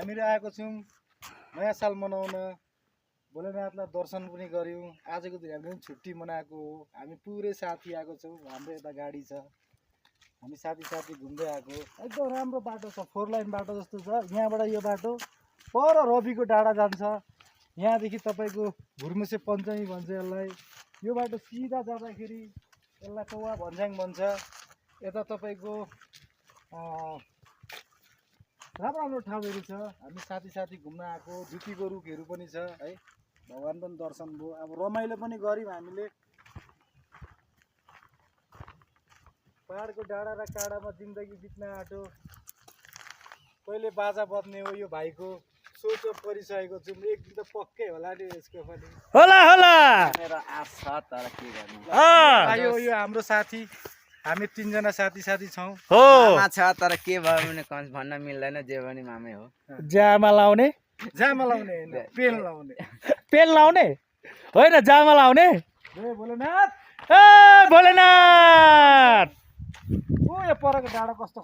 हामीहरू आएको छौँ नयाँ साल मनाउन, भोलेनाथलाई दर्शन पनि गऱ्यौँ। आजको दिन हामीले पनि छुट्टी मनाएको हो। हामी पुरै साथी आएको छौँ, हाम्रो यता गाडी छ, हामी साथी घुम्दै आएको। एकदम राम्रो बाटो छ, 4 लाइन बाटो जस्तो छ। यहाँबाट यो बाटो पर रविको डाँडा जान्छ। यहाँदेखि तपाईँको घुर्मुसे पञ्चमी भन्छ यसलाई। यो बाटो सिधा जाँदाखेरि यसलाई कौवा भन्ज्याङ भन्छ। यता तपाईँको राम्रो राम्रो ठाउँहरू छ। हामी साथी घुम्न आएको। धुपीको रुखहरू पनि छ है, भगवान् पनि दर्शन भयो। अब रमाइलो पनि गऱ्यौँ हामीले। पहाडको डाँडा र काँडामा जिन्दगी बित्न आँटो, कहिले बाजा बज्ने हो यो भाइको सोच परिसकेको छु। एक दिन त पक्कै होला नि यसको पनि। होला मेरो आशा तर के गर्नु यो हाम्रो साथी, हामी 3 जना साथी छौँ। हो मामा छ तर के भयो भने भन्न मिल्दैन, जे पनि मामै हो। जामा लाउने जामा लाउने होइन, पेन लाउने। पेन लाउने होइन, जामा लाउने। जय भोलेनाथ। ए भोलेनाथ। ओ यो परको डाँडा कस्तो